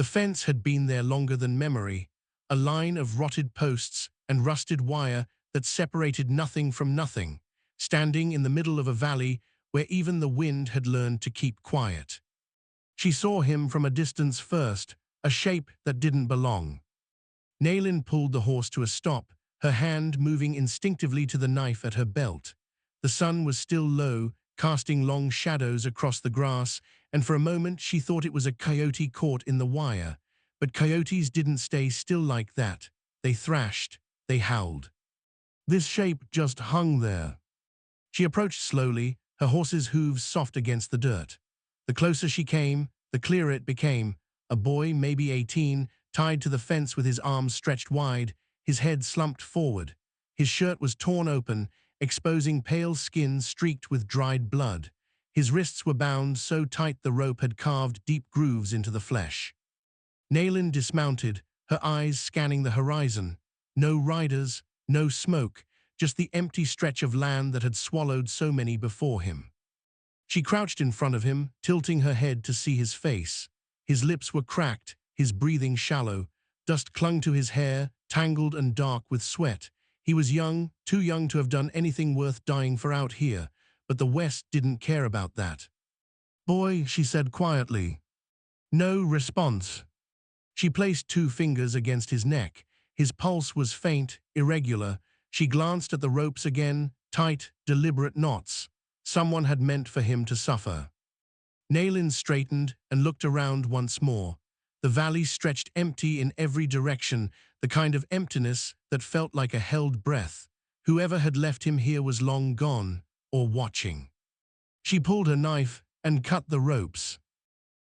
The fence had been there longer than memory, a line of rotted posts and rusted wire that separated nothing from nothing, standing in the middle of a valley where even the wind had learned to keep quiet. She saw him from a distance first, a shape that didn't belong. Naylin pulled the horse to a stop, her hand moving instinctively to the knife at her belt. The sun was still low, casting long shadows across the grass, and for a moment she thought it was a coyote caught in the wire. But coyotes didn't stay still like that. They thrashed, they howled. This shape just hung there. She approached slowly, her horse's hooves soft against the dirt. The closer she came, the clearer it became. A boy, maybe 18, tied to the fence with his arms stretched wide, his head slumped forward. His shirt was torn open, exposing pale skin streaked with dried blood. His wrists were bound so tight the rope had carved deep grooves into the flesh. Naylin dismounted, her eyes scanning the horizon. No riders, no smoke, just the empty stretch of land that had swallowed so many before him. She crouched in front of him, tilting her head to see his face. His lips were cracked, his breathing shallow. Dust clung to his hair, tangled and dark with sweat. He was young, too young to have done anything worth dying for out here, but the West didn't care about that. "Boy," she said quietly. No response. She placed 2 fingers against his neck. His pulse was faint, irregular. She glanced at the ropes again, tight, deliberate knots. Someone had meant for him to suffer. Naylin straightened and looked around once more. The valley stretched empty in every direction, the kind of emptiness that felt like a held breath. Whoever had left him here was long gone, or watching. She pulled her knife and cut the ropes.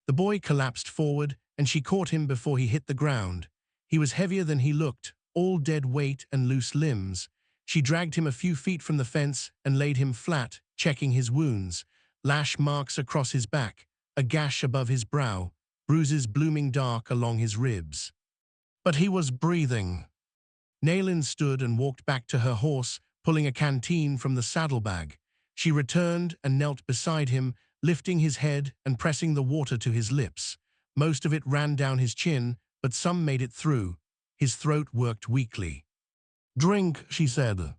The boy collapsed forward, and she caught him before he hit the ground. He was heavier than he looked, all dead weight and loose limbs. She dragged him a few feet from the fence and laid him flat, checking his wounds. Lash marks across his back, a gash above his brow, bruises blooming dark along his ribs. But he was breathing. Naylin stood and walked back to her horse, pulling a canteen from the saddlebag. She returned and knelt beside him, lifting his head and pressing the water to his lips. Most of it ran down his chin, but some made it through. His throat worked weakly. "Drink," she said.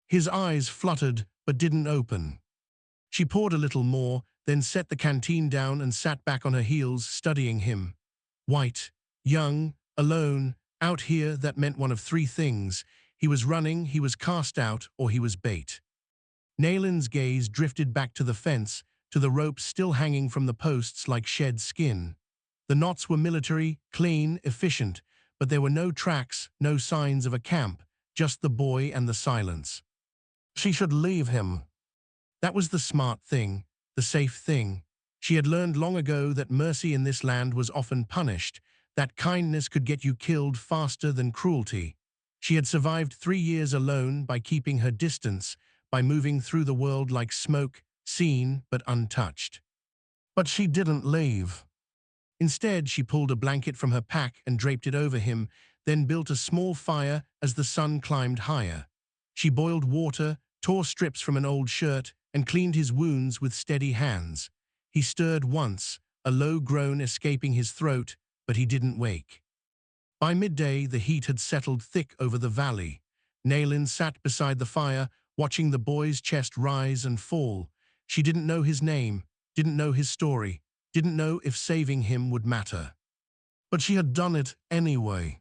His eyes fluttered, but didn't open. She poured a little more, then set the canteen down and sat back on her heels, studying him. White, young, alone, out here, that meant one of 3 things. He was running, he was cast out, or he was bait. Naylin's gaze drifted back to the fence, to the ropes still hanging from the posts like shed skin. The knots were military, clean, efficient, but there were no tracks, no signs of a camp, just the boy and the silence. She should leave him. That was the smart thing, the safe thing. She had learned long ago that mercy in this land was often punished, that kindness could get you killed faster than cruelty. She had survived 3 years alone by keeping her distance, by moving through the world like smoke, seen but untouched. But she didn't leave. Instead, she pulled a blanket from her pack and draped it over him, then built a small fire as the sun climbed higher. She boiled water, tore strips from an old shirt, and cleaned his wounds with steady hands. He stirred once, a low groan escaping his throat, but he didn't wake. By midday, the heat had settled thick over the valley. Naylin sat beside the fire, watching the boy's chest rise and fall. She didn't know his name, didn't know his story, didn't know if saving him would matter. But she had done it anyway.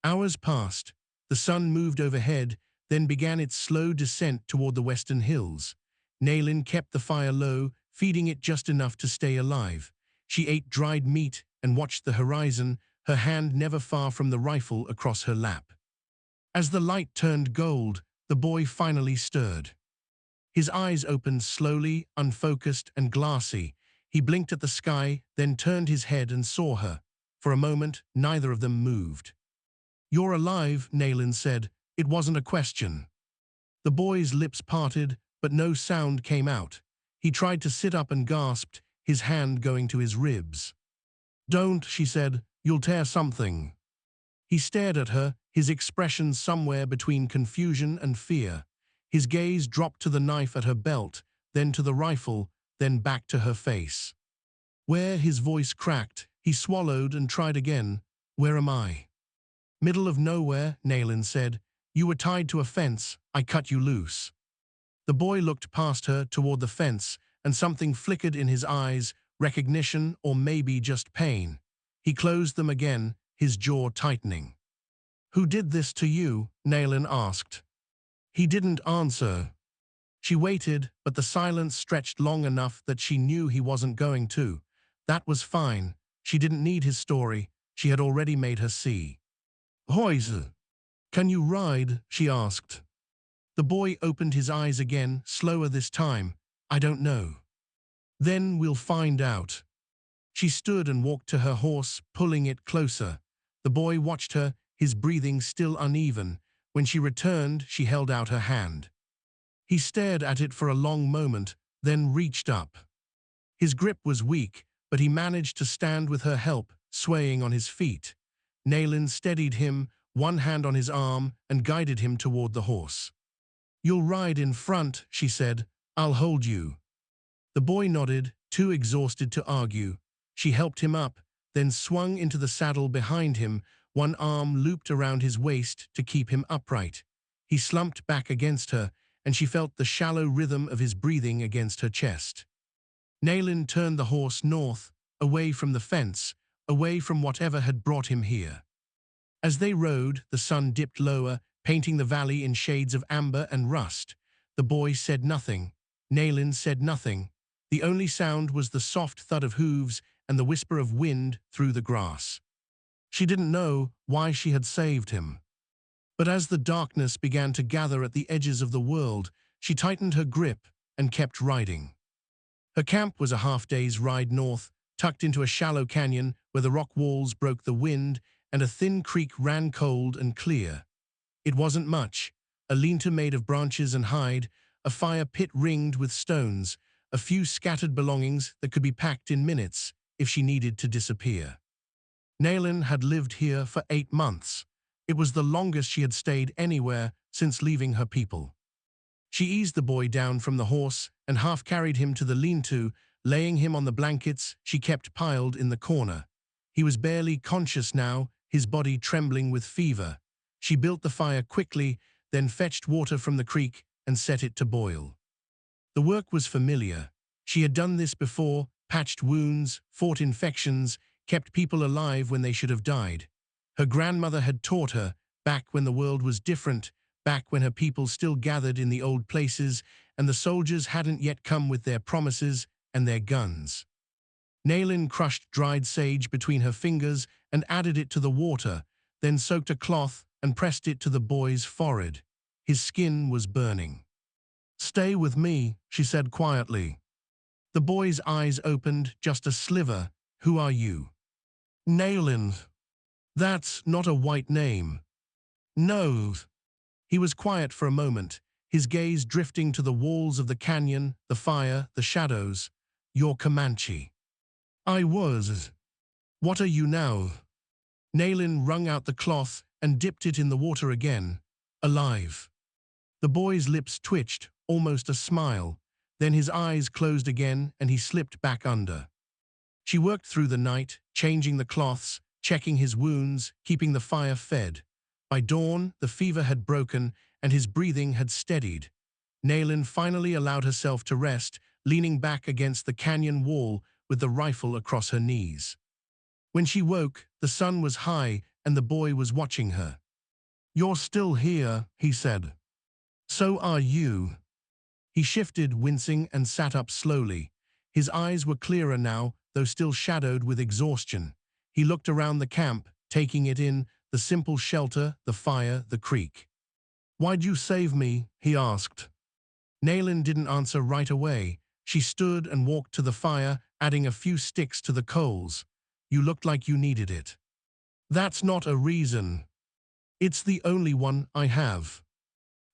Hours passed. The sun moved overhead, then began its slow descent toward the western hills. Naylin kept the fire low, feeding it just enough to stay alive. She ate dried meat and watched the horizon, her hand never far from the rifle across her lap. As the light turned gold, the boy finally stirred. His eyes opened slowly, unfocused and glassy. He blinked at the sky, then turned his head and saw her. For a moment, neither of them moved. "You're alive," Naylin said. It wasn't a question. The boy's lips parted, but no sound came out. He tried to sit up and gasped, his hand going to his ribs. "Don't," she said. "You'll tear something." He stared at her, his expression somewhere between confusion and fear. His gaze dropped to the knife at her belt, then to the rifle, then back to her face. Where his voice cracked, He swallowed and tried again. Where am I? Middle of nowhere, Nayland said. You were tied to a fence. I cut you loose. The boy looked past her toward the fence, and something flickered in his eyes, recognition or maybe just pain. He closed them again, his jaw tightening. Who did this to you? Nayland asked. He didn't answer. She waited, but the silence stretched long enough that she knew he wasn't going to. That was fine. She didn't need his story. She had already made her see. Hoise, can you ride? She asked. The boy opened his eyes again, slower this time. I don't know. Then we'll find out. She stood and walked to her horse, pulling it closer. The boy watched her, his breathing still uneven. When she returned, she held out her hand. He stared at it for a long moment, then reached up. His grip was weak, but he managed to stand with her help, swaying on his feet. Nayland steadied him, one hand on his arm, and guided him toward the horse. You'll ride in front, she said. I'll hold you. The boy nodded, too exhausted to argue. She helped him up, then swung into the saddle behind him, one arm looped around his waist to keep him upright. He slumped back against her, and she felt the shallow rhythm of his breathing against her chest. Nayland turned the horse north, away from the fence, away from whatever had brought him here. As they rode, the sun dipped lower, painting the valley in shades of amber and rust. The boy said nothing. Nayland said nothing. The only sound was the soft thud of hooves and the whisper of wind through the grass. She didn't know why she had saved him. But as the darkness began to gather at the edges of the world, she tightened her grip and kept riding. Her camp was a half-day's ride north, tucked into a shallow canyon where the rock walls broke the wind and a thin creek ran cold and clear. It wasn't much, a lean-to made of branches and hide, a fire pit ringed with stones, a few scattered belongings that could be packed in minutes if she needed to disappear. Nayland had lived here for 8 months. It was the longest she had stayed anywhere since leaving her people. She eased the boy down from the horse and half-carried him to the lean-to, laying him on the blankets she kept piled in the corner. He was barely conscious now, his body trembling with fever. She built the fire quickly, then fetched water from the creek and set it to boil. The work was familiar. She had done this before, patched wounds, fought infections, kept people alive when they should have died. Her grandmother had taught her, back when the world was different, back when her people still gathered in the old places and the soldiers hadn't yet come with their promises and their guns. Nayland crushed dried sage between her fingers and added it to the water, then soaked a cloth and pressed it to the boy's forehead. His skin was burning. Stay with me, she said quietly. The boy's eyes opened just a sliver. Who are you? Nayland. That's not a white name. No. He was quiet for a moment, his gaze drifting to the walls of the canyon, the fire, the shadows. You're Comanche. I was. What are you now? Nayland wrung out the cloth and dipped it in the water again. Alive. The boy's lips twitched, almost a smile. Then his eyes closed again and he slipped back under. She worked through the night, changing the cloths, checking his wounds, keeping the fire fed. By dawn, the fever had broken and his breathing had steadied. Nayland finally allowed herself to rest, leaning back against the canyon wall with the rifle across her knees. When she woke, the sun was high and the boy was watching her. You're still here, he said. So are you. He shifted, wincing, and sat up slowly. His eyes were clearer now, though still shadowed with exhaustion. He looked around the camp, taking it in, the simple shelter, the fire, the creek. Why'd you save me? He asked. Nayland didn't answer right away. She stood and walked to the fire, adding a few sticks to the coals. You looked like you needed it. That's not a reason. It's the only one I have.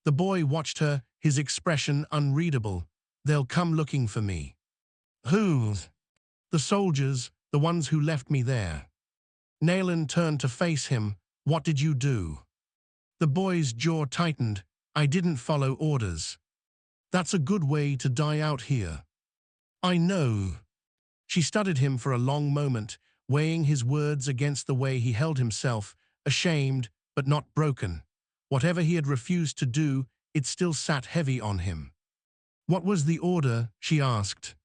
The boy watched her, his expression unreadable. They'll come looking for me. Who? The soldiers, the ones who left me there. Nayland turned to face him. What did you do? The boy's jaw tightened. I didn't follow orders. That's a good way to die out here. I know. She studied him for a long moment, weighing his words against the way he held himself, ashamed but not broken. Whatever he had refused to do, it still sat heavy on him. "What was the order?" she asked.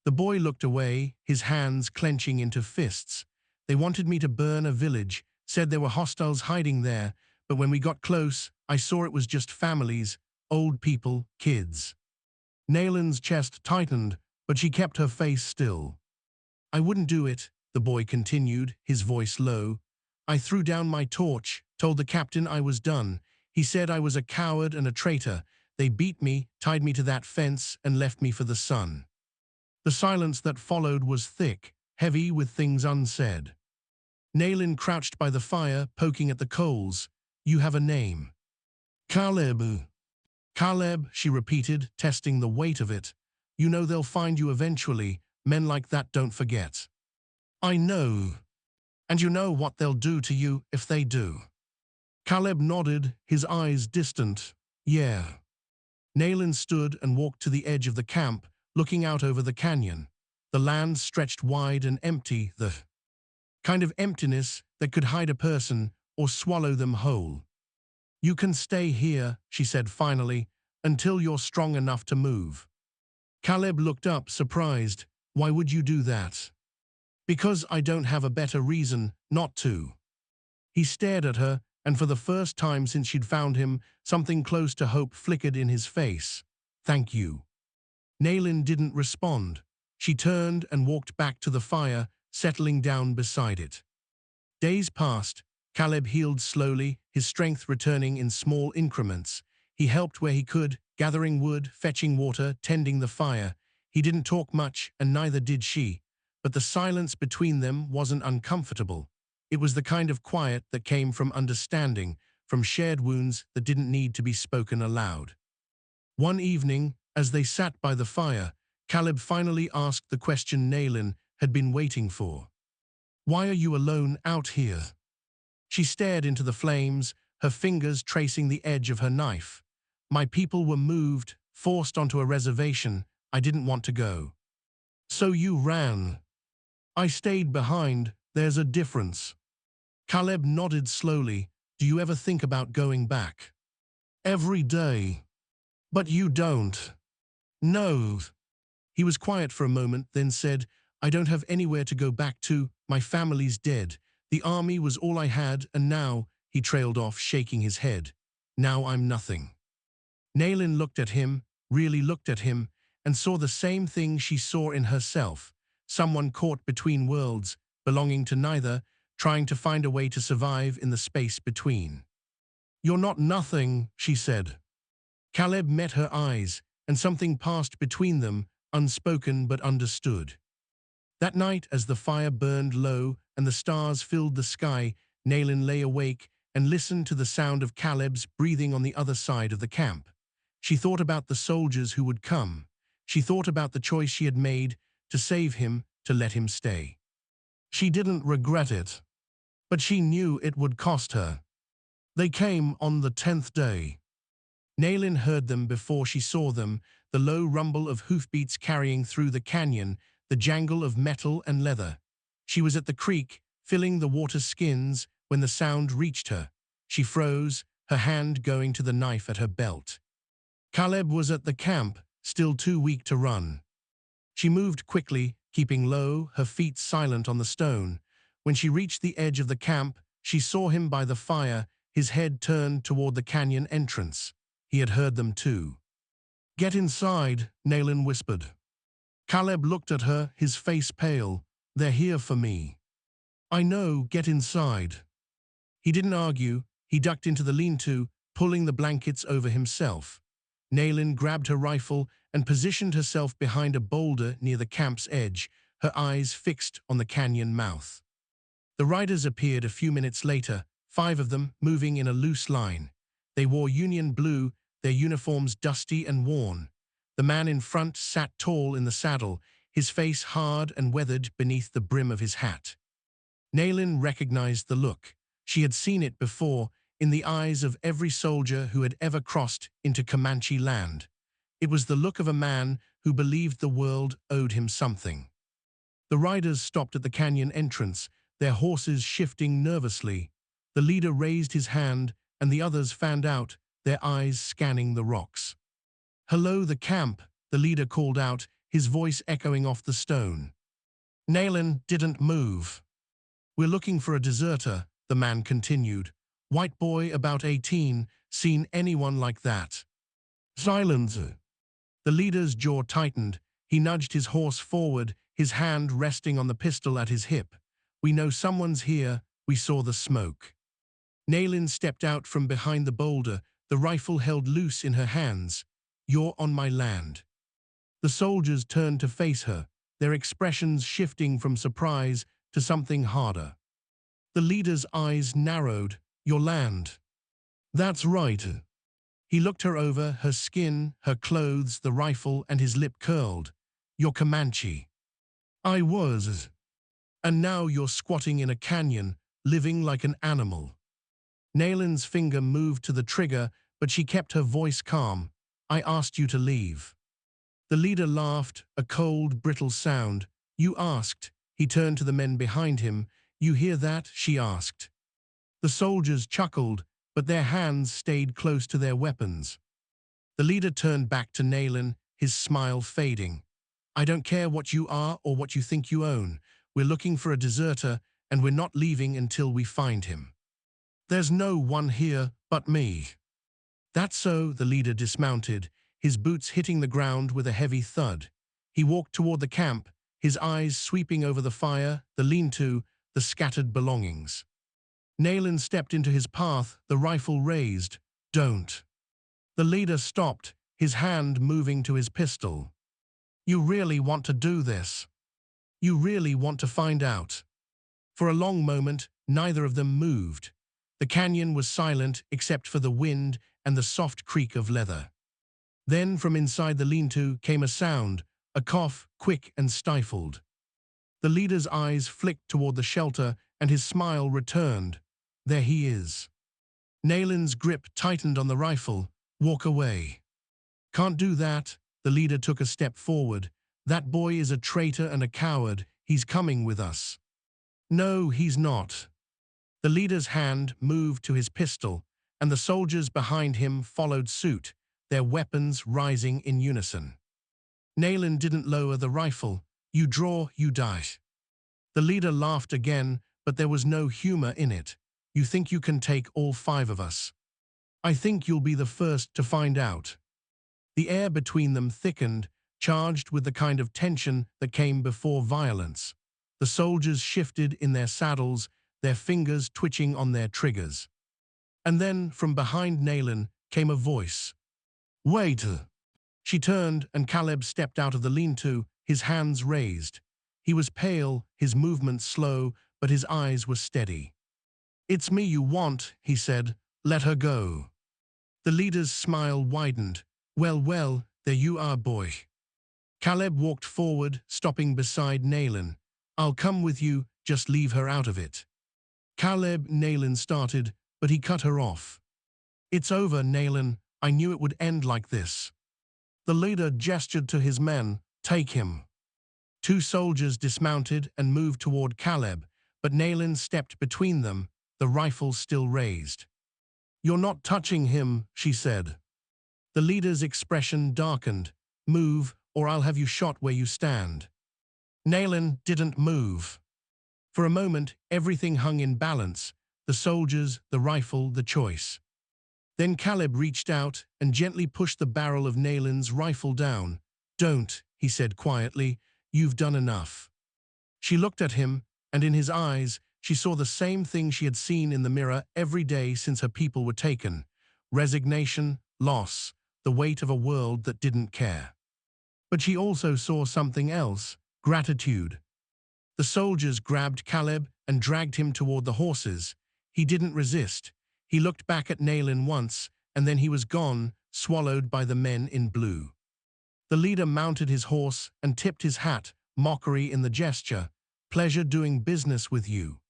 The boy looked away, his hands clenching into fists. "They wanted me to burn a village, said there were hostiles hiding there, but when we got close, I saw it was just families, old people, kids." Nayland's chest tightened, but she kept her face still. "I wouldn't do it," the boy continued, his voice low. "I threw down my torch, told the captain I was done. He said I was a coward and a traitor. They beat me, tied me to that fence, and left me for the sun." The silence that followed was thick, heavy with things unsaid. Nayland crouched by the fire, poking at the coals. "You have a name." "Caleb." "Caleb," she repeated, testing the weight of it. "You know they'll find you eventually. Men like that don't forget." "I know. And you know what they'll do to you if they do." Caleb nodded, his eyes distant. "Yeah." Nayland stood and walked to the edge of the camp, looking out over the canyon. The land stretched wide and empty, the kind of emptiness that could hide a person or swallow them whole. "You can stay here," she said finally, "until you're strong enough to move." Caleb looked up, surprised. "Why would you do that?" "Because I don't have a better reason not to." He stared at her, and for the first time since she'd found him, something close to hope flickered in his face. "Thank you." Nayland didn't respond. She turned and walked back to the fire, settling down beside it. Days passed. Caleb healed slowly, his strength returning in small increments. He helped where he could, gathering wood, fetching water, tending the fire. He didn't talk much, and neither did she. But the silence between them wasn't uncomfortable. It was the kind of quiet that came from understanding, from shared wounds that didn't need to be spoken aloud. One evening, as they sat by the fire, Caleb finally asked the question Nayland had been waiting for. "Why are you alone out here?" She stared into the flames, her fingers tracing the edge of her knife. "My people were moved, forced onto a reservation. I didn't want to go." "So you ran." "I stayed behind. There's a difference." Caleb nodded slowly. "Do you ever think about going back?" "Every day." "But you don't." "No." He was quiet for a moment, then said, "I don't have anywhere to go back to. My family's dead. The army was all I had, and now," he trailed off, shaking his head, "now I'm nothing." Nayland looked at him, really looked at him, and saw the same thing she saw in herself. Someone caught between worlds, belonging to neither, trying to find a way to survive in the space between. "You're not nothing," she said. Caleb met her eyes, and something passed between them, unspoken but understood. That night, as the fire burned low and the stars filled the sky, Nayland lay awake and listened to the sound of Caleb's breathing on the other side of the camp. She thought about the soldiers who would come. She thought about the choice she had made to save him, to let him stay. She didn't regret it, but she knew it would cost her. They came on the 10th day. Nayland heard them before she saw them, the low rumble of hoofbeats carrying through the canyon, the jangle of metal and leather. She was at the creek, filling the water skins, when the sound reached her. She froze, her hand going to the knife at her belt. Caleb was at the camp, still too weak to run. She moved quickly, keeping low, her feet silent on the stone. When she reached the edge of the camp, she saw him by the fire, his head turned toward the canyon entrance. He had heard them too. "Get inside," Nayland whispered. Caleb looked at her, his face pale. "They're here for me." "I know, get inside." He didn't argue. He ducked into the lean-to, pulling the blankets over himself. Nayland grabbed her rifle and positioned herself behind a boulder near the camp's edge, her eyes fixed on the canyon mouth. The riders appeared a few minutes later, 5 of them moving in a loose line. They wore Union blue, their uniforms dusty and worn. The man in front sat tall in the saddle, his face hard and weathered beneath the brim of his hat. Nayland recognized the look. She had seen it before, in the eyes of every soldier who had ever crossed into Comanche land. It was the look of a man who believed the world owed him something. The riders stopped at the canyon entrance, their horses shifting nervously. The leader raised his hand, and the others fanned out, their eyes scanning the rocks. "Hello, the camp," the leader called out, his voice echoing off the stone. Nayland didn't move. "We're looking for a deserter," the man continued. "White boy, about 18, seen anyone like that?" "Silence." The leader's jaw tightened. He nudged his horse forward, his hand resting on the pistol at his hip. "We know someone's here. We saw the smoke." Nayland stepped out from behind the boulder, the rifle held loose in her hands. "You're on my land." The soldiers turned to face her, their expressions shifting from surprise to something harder. The leader's eyes narrowed. "Your land." "That's right." He looked her over, her skin, her clothes, the rifle, and his lip curled. "You're Comanche." "I was." "And now you're squatting in a canyon, living like an animal." Nayland's finger moved to the trigger, but she kept her voice calm. "I asked you to leave." The leader laughed, a cold, brittle sound. "You asked." He turned to the men behind him. "You hear that?" she asked. The soldiers chuckled, but their hands stayed close to their weapons. The leader turned back to Nayland, his smile fading. "I don't care what you are or what you think you own. We're looking for a deserter, and we're not leaving until we find him. There's no one here but me." "That's so." The leader dismounted, his boots hitting the ground with a heavy thud. He walked toward the camp, his eyes sweeping over the fire, the lean-to, the scattered belongings. Nayland stepped into his path, the rifle raised. "Don't." The leader stopped, his hand moving to his pistol. "You really want to do this? You really want to find out?" For a long moment, neither of them moved. The canyon was silent except for the wind and the soft creak of leather. Then, from inside the lean-to came a sound, a cough, quick and stifled. The leader's eyes flicked toward the shelter, and his smile returned. "There he is." Nayland's grip tightened on the rifle. "Walk away." "Can't do that." The leader took a step forward. "That boy is a traitor and a coward. He's coming with us." "No, he's not." The leader's hand moved to his pistol, and the soldiers behind him followed suit, their weapons rising in unison. Nayland didn't lower the rifle. "You draw, you die." The leader laughed again, but there was no humor in it. "You think you can take all 5 of us? I think you'll be the first to find out." The air between them thickened, charged with the kind of tension that came before violence. The soldiers shifted in their saddles, their fingers twitching on their triggers. And then, from behind Nayland, came a voice. "Wait." She turned, and Caleb stepped out of the lean-to, his hands raised. He was pale, his movements slow, but his eyes were steady. "It's me you want," he said. "Let her go." The leader's smile widened. Well, there you are, boy." Caleb walked forward, stopping beside Nayland. "I'll come with you, just leave her out of it." "Caleb," Nayland started, but he cut her off. "It's over, Nayland. I knew it would end like this." The leader gestured to his men. "Take him." 2 soldiers dismounted and moved toward Caleb, but Nayland stepped between them, the rifle still raised. "You're not touching him," she said. The leader's expression darkened. "Move, or I'll have you shot where you stand." Nayland didn't move. For a moment, everything hung in balance, the soldiers, the rifle, the choice. Then Caleb reached out and gently pushed the barrel of Nayland's rifle down. "Don't," he said quietly. "You've done enough." She looked at him, and in his eyes, she saw the same thing she had seen in the mirror every day since her people were taken. Resignation, loss, the weight of a world that didn't care. But she also saw something else, gratitude. The soldiers grabbed Caleb and dragged him toward the horses. He didn't resist. He looked back at Nayland once, and then he was gone, swallowed by the men in blue. The leader mounted his horse and tipped his hat, mockery in the gesture. "Pleasure doing business with you."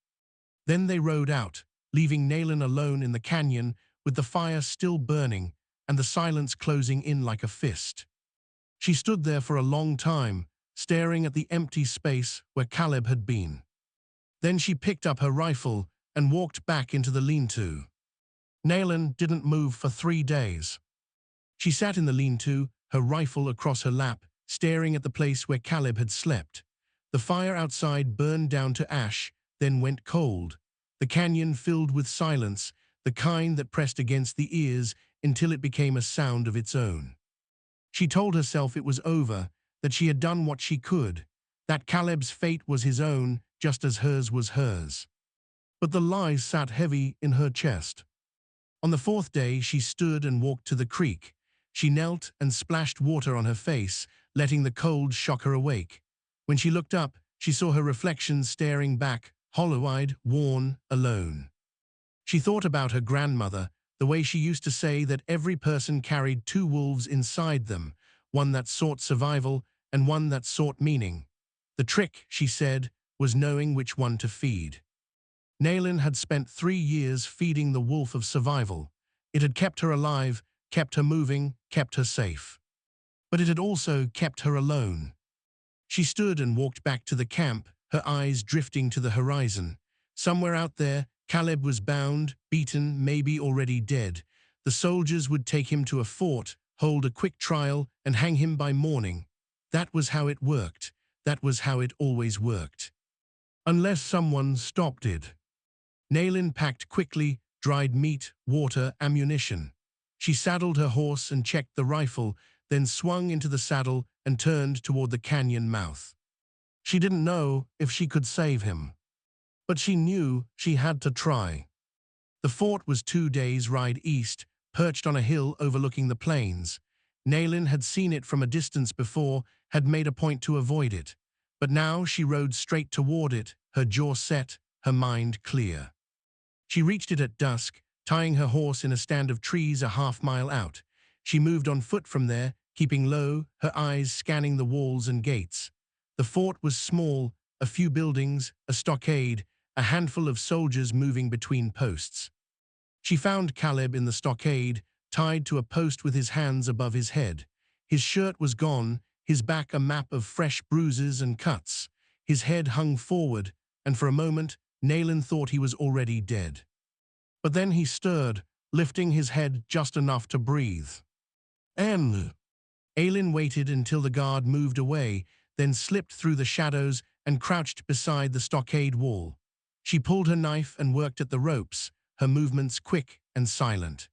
Then they rode out, leaving Nayland alone in the canyon, with the fire still burning and the silence closing in like a fist. She stood there for a long time, staring at the empty space where Caleb had been. Then she picked up her rifle and walked back into the lean-to. Naylin didn't move for 3 days. She sat in the lean-to, her rifle across her lap, staring at the place where Caleb had slept. The fire outside burned down to ash, then went cold. The canyon filled with silence, the kind that pressed against the ears until it became a sound of its own. She told herself it was over, that she had done what she could, that Caleb's fate was his own, just as hers was hers. But the lies sat heavy in her chest. On the 4th day, she stood and walked to the creek. She knelt and splashed water on her face, letting the cold shock her awake. When she looked up, she saw her reflection staring back, hollow-eyed, worn, alone. She thought about her grandmother, the way she used to say that every person carried 2 wolves inside them, one that sought survival and one that sought meaning. The trick, she said, was knowing which one to feed. Naylin had spent 3 years feeding the wolf of survival. It had kept her alive, kept her moving, kept her safe. But it had also kept her alone. She stood and walked back to the camp, her eyes drifting to the horizon. Somewhere out there, Caleb was bound, beaten, maybe already dead. The soldiers would take him to a fort, hold a quick trial, and hang him by morning. That was how it worked. That was how it always worked. Unless someone stopped it. Naylin packed quickly, dried meat, water, ammunition. She saddled her horse and checked the rifle, then swung into the saddle and turned toward the canyon mouth. She didn't know if she could save him, but she knew she had to try. The fort was 2 days' ride east, perched on a hill overlooking the plains. Naylin had seen it from a distance before, had made a point to avoid it. But now she rode straight toward it, her jaw set, her mind clear. She reached it at dusk, tying her horse in a stand of trees a half-mile out. She moved on foot from there, keeping low, her eyes scanning the walls and gates. The fort was small, a few buildings, a stockade, a handful of soldiers moving between posts. She found Caleb in the stockade, tied to a post with his hands above his head. His shirt was gone, his back a map of fresh bruises and cuts. His head hung forward, and for a moment, Naylin thought he was already dead. But then he stirred, lifting his head just enough to breathe. Aylin waited until the guard moved away, then slipped through the shadows and crouched beside the stockade wall. She pulled her knife and worked at the ropes, her movements quick and silent.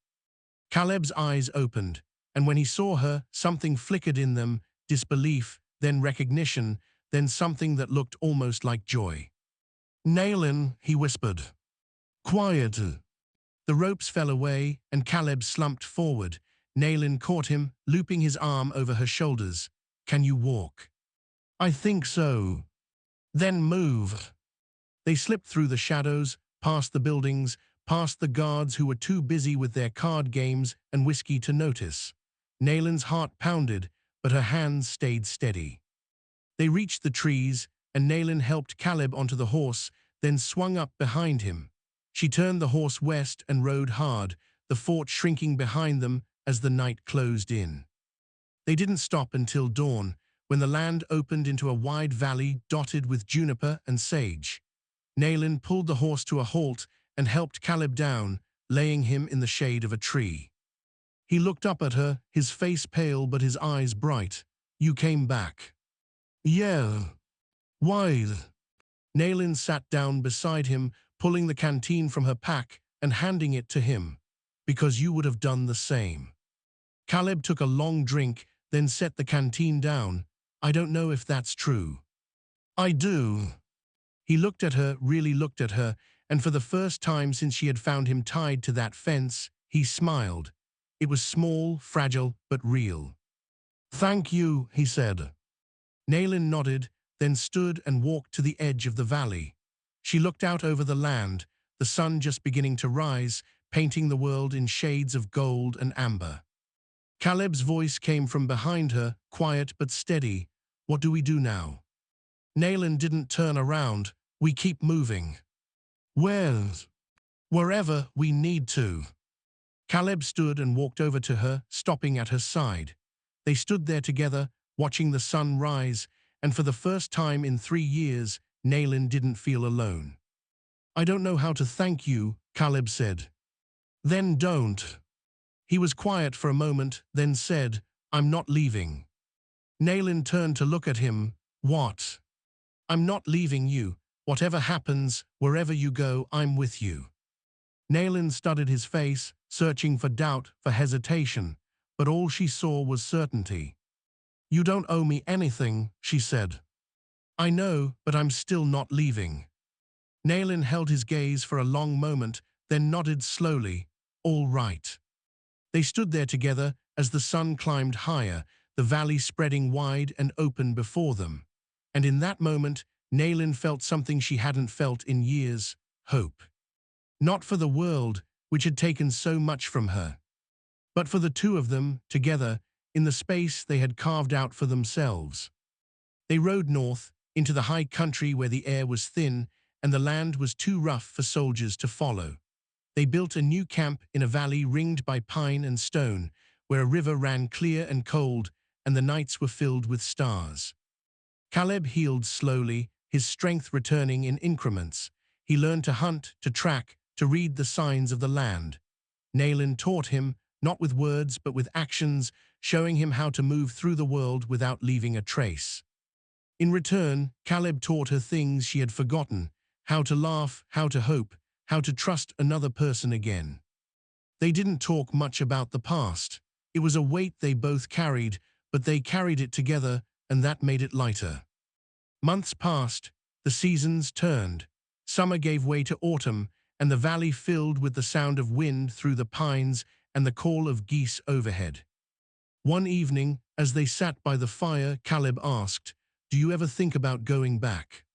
Caleb's eyes opened, and when he saw her, something flickered in them, disbelief, then recognition, then something that looked almost like joy. "Naylin," he whispered. "Quiet." The ropes fell away, and Caleb slumped forward. Naylin caught him, looping his arm over her shoulders. "Can you walk?" "I think so." "Then move." They slipped through the shadows, past the buildings, past the guards who were too busy with their card games and whiskey to notice. Naylin's heart pounded, but her hands stayed steady. They reached the trees, and Naylin helped Caleb onto the horse, then swung up behind him. She turned the horse west and rode hard, the fort shrinking behind them as the night closed in. They didn't stop until dawn, when the land opened into a wide valley dotted with juniper and sage. Naylin pulled the horse to a halt and helped Caleb down, laying him in the shade of a tree. He looked up at her, his face pale but his eyes bright. "You came back." "Yeah." "Why?" Naylin sat down beside him, pulling the canteen from her pack and handing it to him. "Because you would have done the same." Caleb took a long drink, then set the canteen down. "I don't know if that's true." "I do." He looked at her, really looked at her, and for the first time since she had found him tied to that fence, he smiled. It was small, fragile, but real. "Thank you," he said. Naylin nodded, then stood and walked to the edge of the valley. She looked out over the land, the sun just beginning to rise, painting the world in shades of gold and amber. Caleb's voice came from behind her, quiet but steady. "What do we do now?" Naylin didn't turn around. "We keep moving." "Where?" "Wherever we need to." Caleb stood and walked over to her, stopping at her side. They stood there together, watching the sun rise, and for the first time in 3 years, Nayland didn't feel alone. "I don't know how to thank you," Caleb said. "Then don't." He was quiet for a moment, then said, "I'm not leaving." Nayland turned to look at him. "What?" "I'm not leaving you. Whatever happens, wherever you go, I'm with you." Nayland studied his face, searching for doubt, for hesitation, but all she saw was certainty. "You don't owe me anything," she said. "I know, but I'm still not leaving." Nayland held his gaze for a long moment, then nodded slowly. "All right." They stood there together as the sun climbed higher, the valley spreading wide and open before them. And in that moment, Nayland felt something she hadn't felt in years: hope. Not for the world, which had taken so much from her, but for the two of them, together, in the space they had carved out for themselves. They rode north, into the high country where the air was thin and the land was too rough for soldiers to follow. They built a new camp in a valley ringed by pine and stone, where a river ran clear and cold, and the nights were filled with stars. Caleb healed slowly, his strength returning in increments. He learned to hunt, to track, to read the signs of the land. Nayland taught him, not with words but with actions, showing him how to move through the world without leaving a trace. In return, Caleb taught her things she had forgotten: how to laugh, how to hope, how to trust another person again. They didn't talk much about the past. It was a weight they both carried, but they carried it together, and that made it lighter. Months passed, the seasons turned. Summer gave way to autumn, and the valley filled with the sound of wind through the pines and the call of geese overhead. One evening, as they sat by the fire, Caleb asked, "Do you ever think about going back?"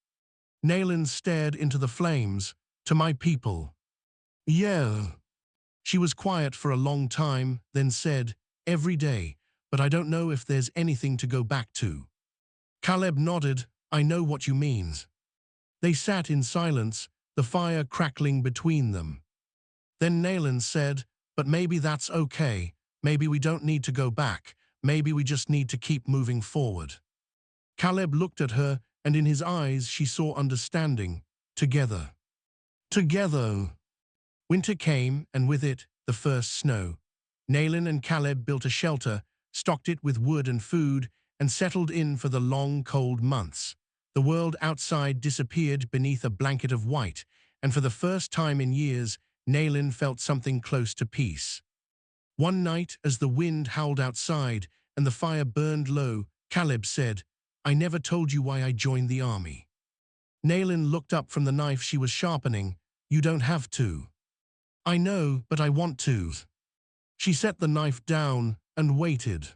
Nayland stared into the flames. "To my people." "Yeah." She was quiet for a long time, then said, "Every day, but I don't know if there's anything to go back to." Caleb nodded. "I know what you mean." They sat in silence, the fire crackling between them. Then Nayland said, "But maybe that's okay. Maybe we don't need to go back. Maybe we just need to keep moving forward." Caleb looked at her, and in his eyes she saw understanding. Together. Together. Winter came, and with it, the first snow. Nayland and Caleb built a shelter, stocked it with wood and food, and settled in for the long, cold months. The world outside disappeared beneath a blanket of white, and for the first time in years, Nayland felt something close to peace. One night, as the wind howled outside and the fire burned low, Caleb said, "I never told you why I joined the army." Nayland looked up from the knife she was sharpening. "You don't have to." "I know, but I want to." She set the knife down and waited.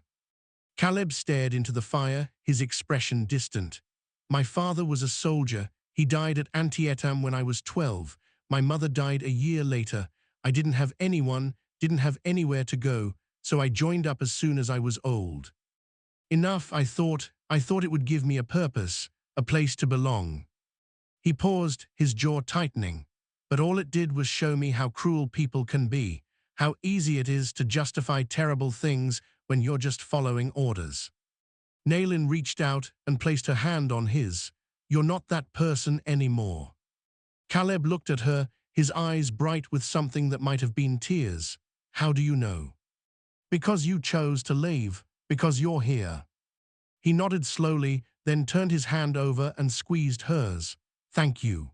Caleb stared into the fire, his expression distant. "My father was a soldier. He died at Antietam when I was 12. My mother died a year later. I didn't have anyone, didn't have anywhere to go, so I joined up as soon as I was old. Enough, I thought it would give me a purpose, a place to belong." He paused, his jaw tightening. "But all it did was show me how cruel people can be, how easy it is to justify terrible things when you're just following orders." Nayland reached out and placed her hand on his. "You're not that person anymore." Caleb looked at her, his eyes bright with something that might have been tears. "How do you know?" "Because you chose to leave, because you're here." He nodded slowly, then turned his hand over and squeezed hers. "Thank you."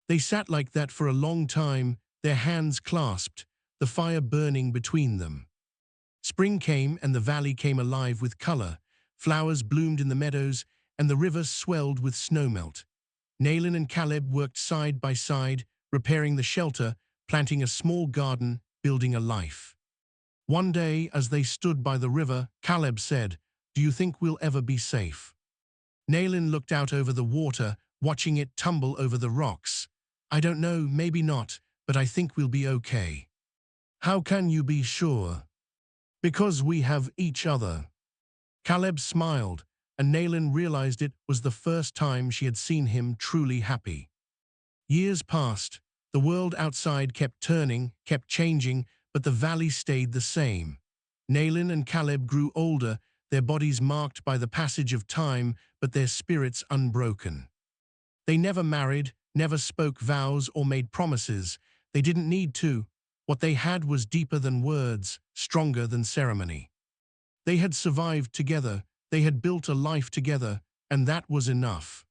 They sat like that for a long time, their hands clasped, the fire burning between them. Spring came and the valley came alive with color. Flowers bloomed in the meadows and the river swelled with snowmelt. Nayland and Caleb worked side by side, repairing the shelter, planting a small garden, building a life. One day, as they stood by the river, Caleb said, "Do you think we'll ever be safe?" Nayland looked out over the water, watching it tumble over the rocks. "I don't know, maybe not, but I think we'll be okay." "How can you be sure?" "Because we have each other." Caleb smiled, and Nayland realized it was the first time she had seen him truly happy. Years passed. The world outside kept turning, kept changing, but the valley stayed the same. Nayland and Caleb grew older, their bodies marked by the passage of time, but their spirits unbroken. They never married, never spoke vows or made promises. They didn't need to. What they had was deeper than words, stronger than ceremony. They had survived together, they had built a life together, and that was enough.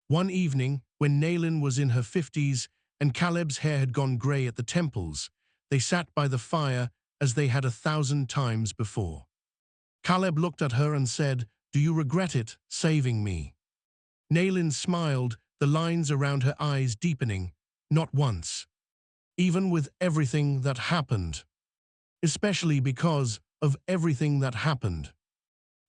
One evening, when Nailin was in her 50s and Caleb's hair had gone grey at the temples, they sat by the fire as they had 1,000 times before. Caleb looked at her and said, "Do you regret it, saving me?" Nailin smiled, the lines around her eyes deepening. "Not once. Even with everything that happened. Especially because of everything that happened."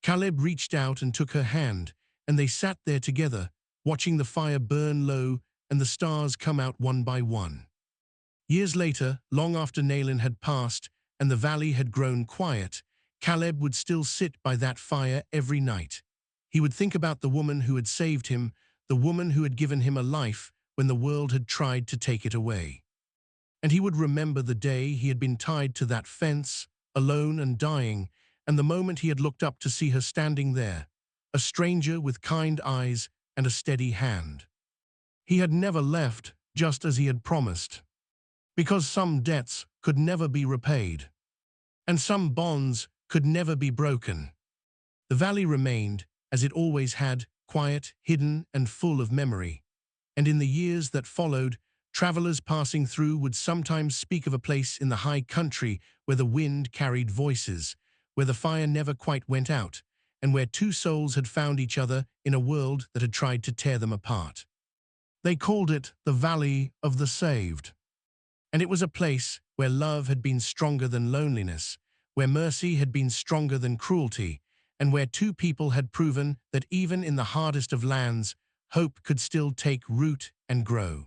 Caleb reached out and took her hand, and they sat there together, watching the fire burn low and the stars come out one by one. Years later, long after Nailin had passed and the valley had grown quiet, Caleb would still sit by that fire every night. He would think about the woman who had saved him, the woman who had given him a life when the world had tried to take it away. And he would remember the day he had been tied to that fence, alone and dying, and the moment he had looked up to see her standing there, a stranger with kind eyes and a steady hand. He had never left, just as he had promised. Because some debts could never be repaid, and some bonds could never be broken. The valley remained, as it always had, quiet, hidden, and full of memory. And in the years that followed, travelers passing through would sometimes speak of a place in the high country where the wind carried voices, where the fire never quite went out, and where two souls had found each other in a world that had tried to tear them apart. They called it the Valley of the Saved. And it was a place where love had been stronger than loneliness, where mercy had been stronger than cruelty, and where two people had proven that even in the hardest of lands, hope could still take root and grow.